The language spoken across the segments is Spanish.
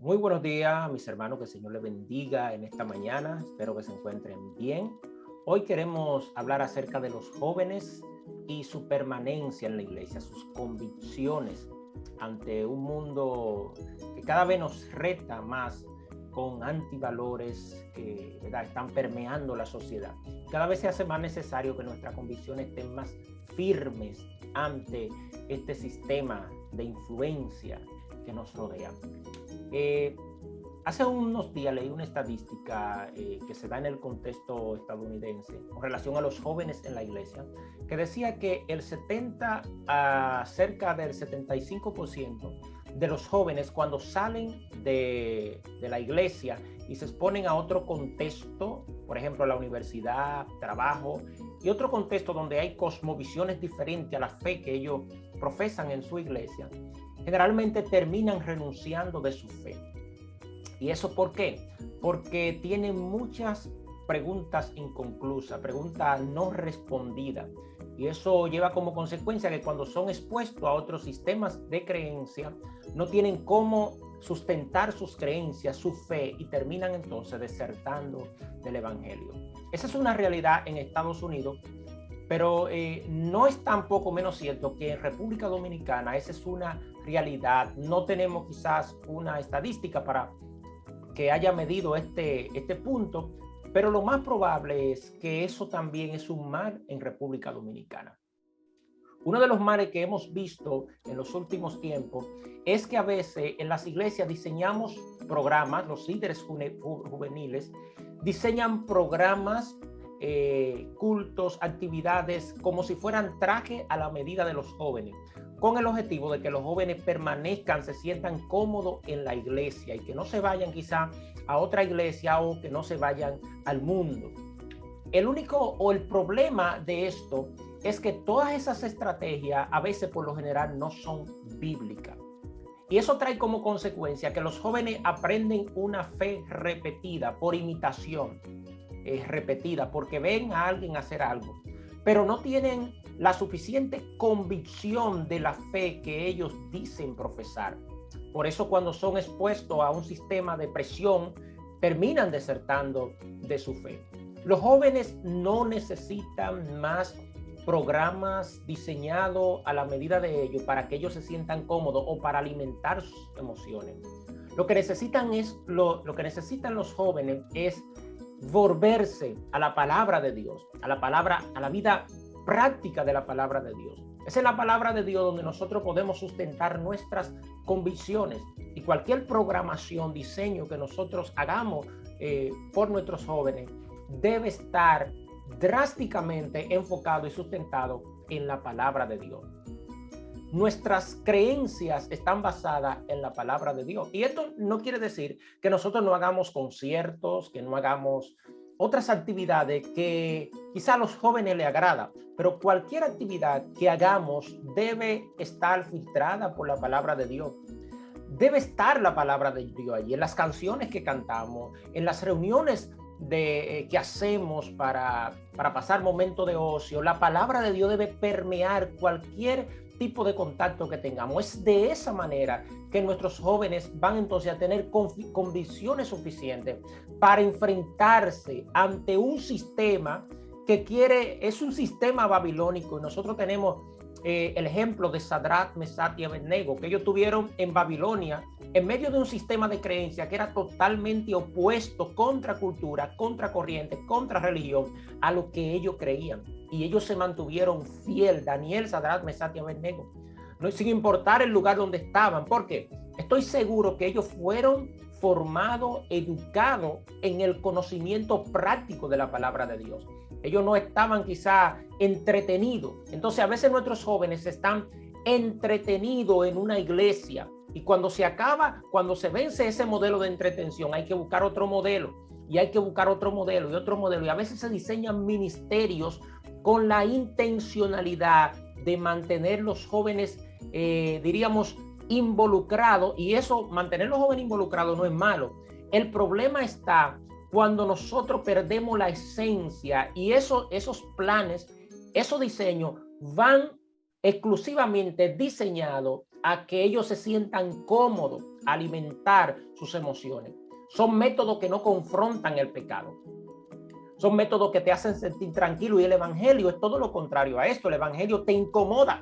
Muy buenos días, mis hermanos, que el Señor les bendiga en esta mañana. Espero que se encuentren bien. Hoy queremos hablar acerca de los jóvenes y su permanencia en la iglesia, sus convicciones ante un mundo que cada vez nos reta más con antivalores que, ¿verdad?, están permeando la sociedad. Cada vez se hace más necesario que nuestras convicciones estén más firmes ante este sistema de influencia que nos rodea. Hace unos días leí una estadística que se da en el contexto estadounidense con relación a los jóvenes en la iglesia, que decía que cerca del 75% de los jóvenes, cuando salen de la iglesia y se exponen a otro contexto, por ejemplo la universidad, trabajo y otro contexto donde hay cosmovisiones diferentes a la fe que ellos profesan en su iglesia, generalmente terminan renunciando de su fe. ¿Y eso por qué? Porque tienen muchas preguntas inconclusas, preguntas no respondidas. Y eso lleva como consecuencia que cuando son expuestos a otros sistemas de creencia, no tienen cómo sustentar sus creencias, su fe, y terminan entonces desertando del evangelio. Esa es una realidad en Estados Unidos, pero no es tampoco menos cierto que en República Dominicana esa es una realidad. No tenemos quizás una estadística para que haya medido este punto, pero lo más probable es que eso también es un mal en República Dominicana. Uno de los males que hemos visto en los últimos tiempos es que a veces en las iglesias diseñamos programas, los líderes juveniles diseñan programas, cultos, actividades como si fueran traje a la medida de los jóvenes, con el objetivo de que los jóvenes permanezcan, se sientan cómodos en la iglesia y que no se vayan quizá a otra iglesia o que no se vayan al mundo. El problema de esto es que todas esas estrategias a veces por lo general no son bíblicas. Y eso trae como consecuencia que los jóvenes aprenden una fe repetida por imitación, repetida, porque ven a alguien hacer algo, pero no tienen la suficiente convicción de la fe que ellos dicen profesar. Por eso cuando son expuestos a un sistema de presión, terminan desertando de su fe. Los jóvenes no necesitan más programas diseñados a la medida de ellos para que ellos se sientan cómodos o para alimentar sus emociones. Lo que necesitan los jóvenes es volverse a la palabra de Dios, a la vida práctica de la palabra de Dios. Esa es la palabra de Dios donde nosotros podemos sustentar nuestras convicciones, y cualquier programación, diseño que nosotros hagamos por nuestros jóvenes debe estar drásticamente enfocado y sustentado en la palabra de Dios. Nuestras creencias están basadas en la palabra de Dios. Y esto no quiere decir que nosotros no hagamos conciertos, que no hagamos otras actividades que quizá a los jóvenes les agrada, pero cualquier actividad que hagamos debe estar filtrada por la palabra de Dios. Debe estar la palabra de Dios allí, en las canciones que cantamos, en las reuniones que hacemos para pasar momentos de ocio. La palabra de Dios debe permear cualquier tipo de contacto que tengamos. Es de esa manera que nuestros jóvenes van entonces a tener convicciones suficientes para enfrentarse ante un sistema que es un sistema babilónico. Y nosotros tenemos el ejemplo de Sadrach, Mesach y Abednego, que ellos tuvieron en Babilonia en medio de un sistema de creencia que era totalmente opuesto, contra cultura, contra corriente, contra religión, a lo que ellos creían. Y ellos se mantuvieron fiel, Daniel, Sadrach, Mesach y Abednego, no, sin importar el lugar donde estaban. Porque estoy seguro que ellos fueron formados, educados en el conocimiento práctico de la palabra de Dios. Ellos no estaban quizá entretenidos. Entonces a veces nuestros jóvenes están entretenidos en una iglesia, y cuando se vence ese modelo de entretención, hay que buscar otro modelo, y hay que buscar otro modelo y otro modelo. Y a veces se diseñan ministerios con la intencionalidad de mantener los jóvenes, diríamos, involucrados. Y eso, mantener los jóvenes involucrados no es malo. El problema está cuando nosotros perdemos la esencia, y esos planes, esos diseños van exclusivamente diseñados a que ellos se sientan cómodos, alimentar sus emociones. Son métodos que no confrontan el pecado. Son métodos que te hacen sentir tranquilo, y el evangelio es todo lo contrario a esto. El evangelio te incomoda.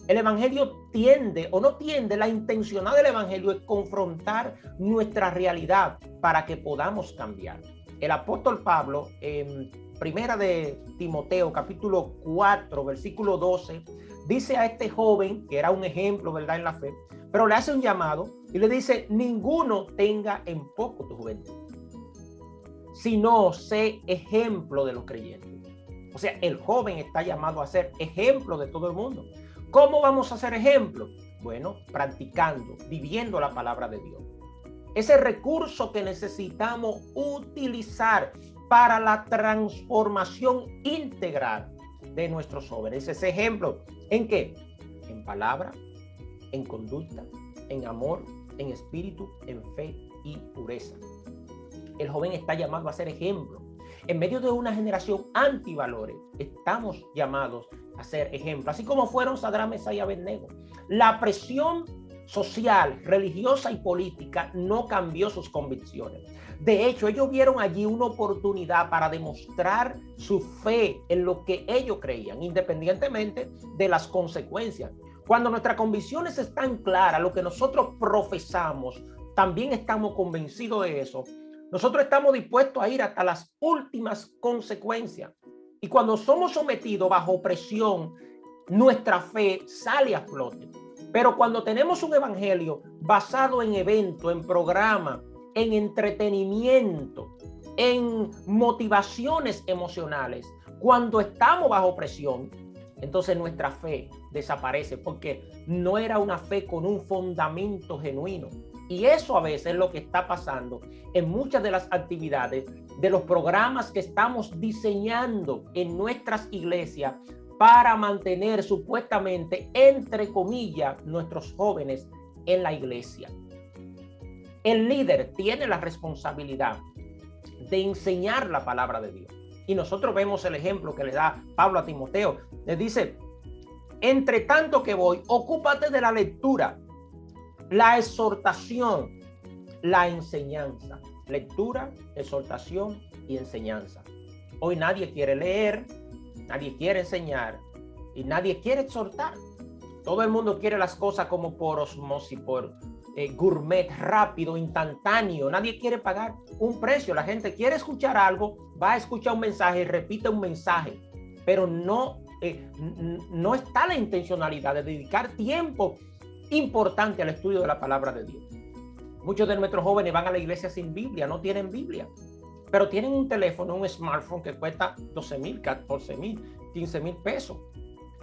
El evangelio tiende o no tiende, la intencionalidad del evangelio es confrontar nuestra realidad para que podamos cambiar. El apóstol Pablo, en primera de Timoteo, capítulo 4, versículo 12, dice a este joven, que era un ejemplo, ¿verdad?, en la fe, pero le hace un llamado y le dice: ninguno tenga en poco tu juventud, sino sé ejemplo de los creyentes. O sea, el joven está llamado a ser ejemplo de todo el mundo. ¿Cómo vamos a ser ejemplo? Bueno, practicando, viviendo la palabra de Dios. Ese recurso que necesitamos utilizar para la transformación integral de nuestros jóvenes. Ese ejemplo, ¿en qué? En palabra, en conducta, en amor, en espíritu, en fe y pureza. El joven está llamado a ser ejemplo. En medio de una generación antivalores, estamos llamados a ser ejemplo, así como fueron Sadrach, Mesach y Abednego. La presión social, religiosa y política no cambió sus convicciones. De hecho, ellos vieron allí una oportunidad para demostrar su fe en lo que ellos creían, independientemente de las consecuencias. Cuando nuestras convicciones están claras, lo que nosotros profesamos, también estamos convencidos de eso, nosotros estamos dispuestos a ir hasta las últimas consecuencias. Y cuando somos sometidos bajo presión, nuestra fe sale a flote. Pero cuando tenemos un evangelio basado en eventos, en programas, en entretenimiento, en motivaciones emocionales, cuando estamos bajo presión, entonces nuestra fe desaparece, porque no era una fe con un fundamento genuino. Y eso a veces es lo que está pasando en muchas de las actividades de los programas que estamos diseñando en nuestras iglesias para mantener supuestamente, entre comillas, nuestros jóvenes en la iglesia. El líder tiene la responsabilidad de enseñar la palabra de Dios. Y nosotros vemos el ejemplo que le da Pablo a Timoteo. Le dice: entre tanto que voy, ocúpate de la lectura, la exhortación, la enseñanza. Lectura, exhortación y enseñanza. Hoy nadie quiere leer, nadie quiere enseñar y nadie quiere exhortar. Todo el mundo quiere las cosas como por osmosis, por gourmet, rápido, instantáneo. Nadie quiere pagar un precio. La gente quiere escuchar algo, va a escuchar un mensaje, repite un mensaje, pero no está la intencionalidad de dedicar tiempo importante al estudio de la palabra de Dios. Muchos de nuestros jóvenes van a la iglesia sin Biblia, no tienen Biblia, pero tienen un teléfono, un smartphone que cuesta 12,000, 14,000, 15,000 pesos,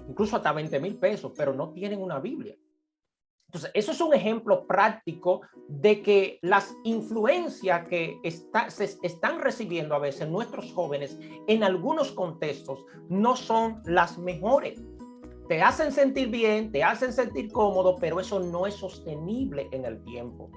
incluso hasta 20,000 pesos, pero no tienen una Biblia. Entonces, eso es un ejemplo práctico de que las influencias que se están recibiendo a veces nuestros jóvenes en algunos contextos no son las mejores. Te hacen sentir bien, te hacen sentir cómodo, pero eso no es sostenible en el tiempo.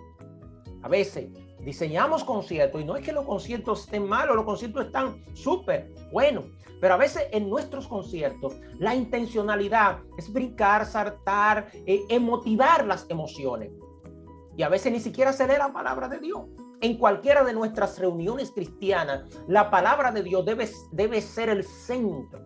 A veces diseñamos conciertos y no es que los conciertos estén malos, los conciertos están súper buenos, pero a veces en nuestros conciertos la intencionalidad es brincar, saltar, motivar las emociones. Y a veces ni siquiera se lee la palabra de Dios. En cualquiera de nuestras reuniones cristianas, la palabra de Dios debe ser el centro.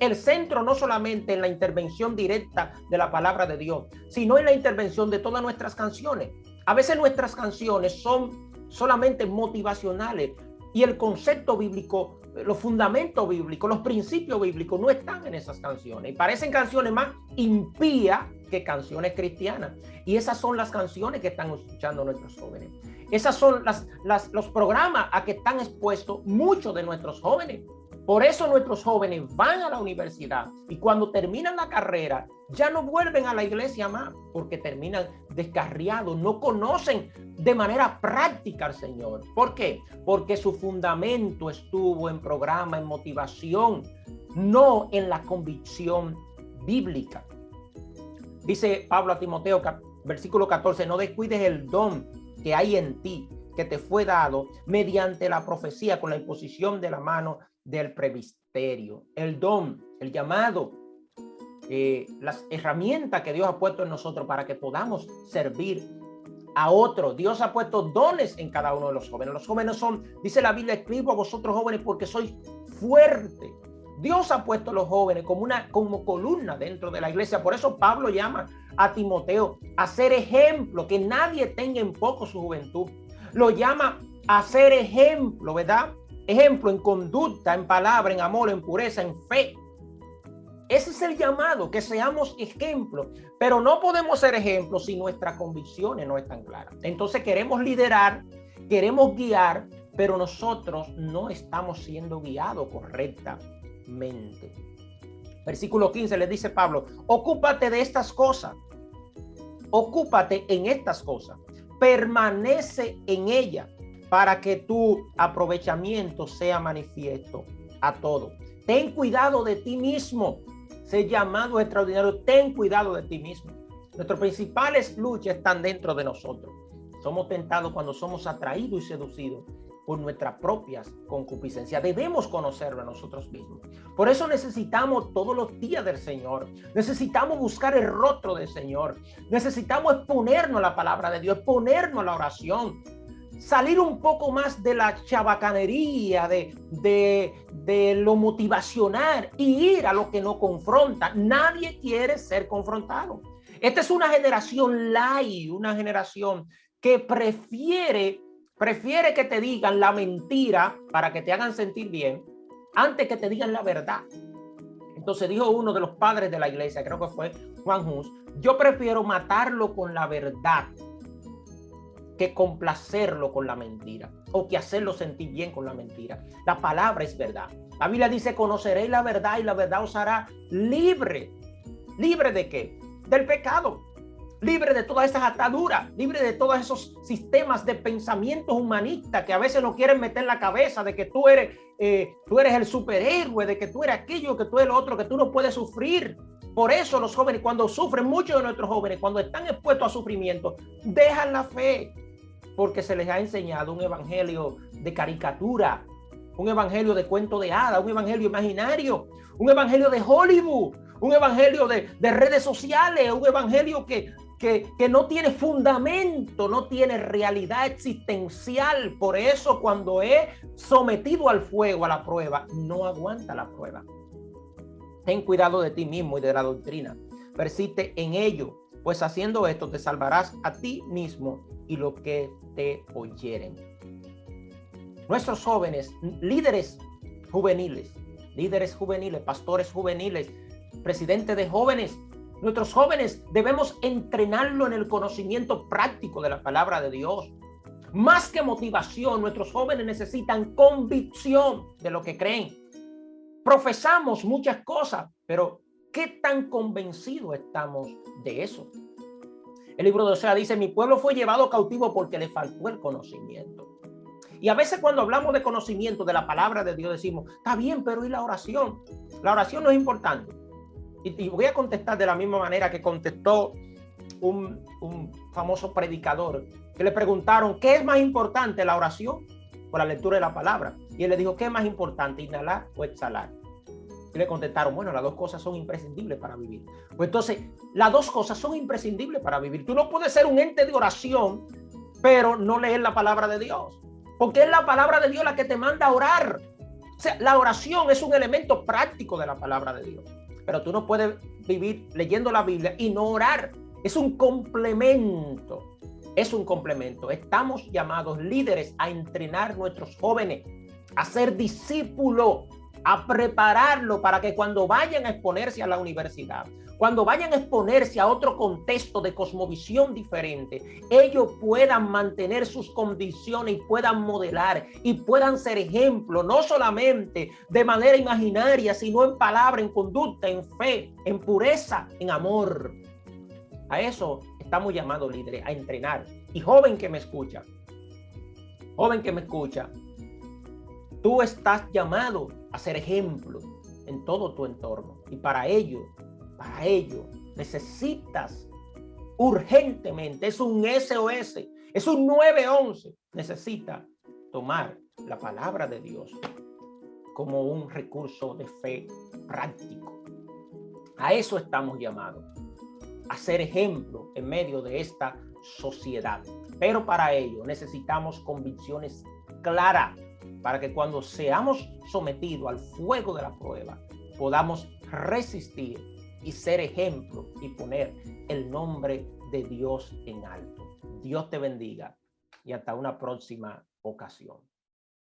El centro no solamente en la intervención directa de la palabra de Dios, sino en la intervención de todas nuestras canciones. A veces nuestras canciones son solamente motivacionales y el concepto bíblico, los fundamentos bíblicos, los principios bíblicos no están en esas canciones. Y parecen canciones más impías que canciones cristianas. Y esas son las canciones que están escuchando nuestros jóvenes. Esas son los programas a que están expuestos muchos de nuestros jóvenes. Por eso nuestros jóvenes van a la universidad y cuando terminan la carrera ya no vuelven a la iglesia más, porque terminan descarriados, no conocen de manera práctica al Señor. ¿Por qué? Porque su fundamento estuvo en programa, en motivación, no en la convicción bíblica. Dice Pablo a Timoteo, versículo 14, no descuides el don que hay en ti, que te fue dado mediante la profecía con la imposición de la mano del presbiterio. El don, el llamado, las herramientas que Dios ha puesto en nosotros para que podamos servir a otro. Dios ha puesto dones en cada uno de los jóvenes. Los jóvenes son, dice la Biblia, escribo a vosotros jóvenes porque sois fuertes. Dios ha puesto a los jóvenes como columna dentro de la iglesia. Por eso Pablo llama a Timoteo a ser ejemplo, que nadie tenga en poco su juventud. Lo llama a ser ejemplo, ¿verdad? Ejemplo en conducta, en palabra, en amor, en pureza, en fe. Ese es el llamado, que seamos ejemplos, pero no podemos ser ejemplos si nuestras convicciones no están claras. Entonces queremos liderar, queremos guiar, pero nosotros no estamos siendo guiados correctamente. Versículo 15 le dice Pablo, ocúpate de estas cosas, ocúpate en estas cosas, permanece en ellas para que tu aprovechamiento sea manifiesto a todos. Ten cuidado de ti mismo. Ser llamado extraordinario, ten cuidado de ti mismo. Nuestras principales luchas están dentro de nosotros. Somos tentados cuando somos atraídos y seducidos por nuestras propias concupiscencias. Debemos conocerlo a nosotros mismos. Por eso necesitamos todos los días del Señor. Necesitamos buscar el rostro del Señor. Necesitamos exponernos a la palabra de Dios, exponernos a la oración. Salir un poco más de la chabacanería, de lo motivacional y ir a lo que nos confronta. Nadie quiere ser confrontado. Esta es una generación light, una generación que prefiere que te digan la mentira para que te hagan sentir bien antes que te digan la verdad. Entonces dijo uno de los padres de la iglesia, creo que fue Juan Hus, yo prefiero matarlo con la verdad que complacerlo con la mentira o que hacerlo sentir bien con la mentira. La palabra es verdad. La Biblia dice, conoceréis la verdad y la verdad os hará libre. ¿Libre de qué? Del pecado. Libre de todas esas ataduras, libre de todos esos sistemas de pensamientos humanistas que a veces nos quieren meter en la cabeza de que tú eres el superhéroe, de que tú eres aquello, que tú eres lo otro, que tú no puedes sufrir. Por eso los jóvenes, cuando sufren, muchos de nuestros jóvenes, cuando están expuestos a sufrimiento, dejan la fe, porque se les ha enseñado un evangelio de caricatura, un evangelio de cuento de hadas, un evangelio imaginario, un evangelio de Hollywood, un evangelio de redes sociales, un evangelio que no tiene fundamento, no tiene realidad existencial. Por eso cuando es sometido al fuego, a la prueba, no aguanta la prueba. Ten cuidado de ti mismo y de la doctrina. Persiste en ello, pues haciendo esto te salvarás a ti mismo y los que te oyeren. Nuestros jóvenes, líderes juveniles, pastores juveniles, presidentes de jóvenes, nuestros jóvenes debemos entrenarlo en el conocimiento práctico de la palabra de Dios. Más que motivación, nuestros jóvenes necesitan convicción de lo que creen. Profesamos muchas cosas, pero ¿qué tan convencidos estamos de eso? El libro de Oseas dice, mi pueblo fue llevado cautivo porque le faltó el conocimiento. Y a veces cuando hablamos de conocimiento de la palabra de Dios decimos, está bien, pero ¿y la oración? La oración no es importante. Y voy a contestar de la misma manera que contestó un famoso predicador, que le preguntaron, ¿qué es más importante, la oración o la lectura de la palabra? Y él le dijo, ¿qué es más importante, inhalar o exhalar? Y le contestaron, bueno, las dos cosas son imprescindibles para vivir. Pues entonces, las dos cosas son imprescindibles para vivir. Tú no puedes ser un ente de oración, pero no leer la palabra de Dios. Porque es la palabra de Dios la que te manda a orar. O sea, la oración es un elemento práctico de la palabra de Dios. Pero tú no puedes vivir leyendo la Biblia y no orar. Es un complemento. Es un complemento. Estamos llamados líderes a entrenar nuestros jóvenes, a ser discípulos, a prepararlo para que cuando vayan a exponerse a la universidad, cuando vayan a exponerse a otro contexto de cosmovisión diferente, ellos puedan mantener sus condiciones y puedan modelar y puedan ser ejemplo, no solamente de manera imaginaria, sino en palabra, en conducta, en fe, en pureza, en amor. A eso estamos llamados líderes, a entrenar. Y joven que me escucha, tú estás llamado a ser ejemplo en todo tu entorno. Y para ello necesitas urgentemente, es un SOS, es un 911, necesita tomar la palabra de Dios como un recurso de fe práctico. A eso estamos llamados, a ser ejemplo en medio de esta sociedad. Pero para ello necesitamos convicciones claras para que cuando seamos sometidos al fuego de la prueba, podamos resistir y ser ejemplo y poner el nombre de Dios en alto. Dios te bendiga y hasta una próxima ocasión.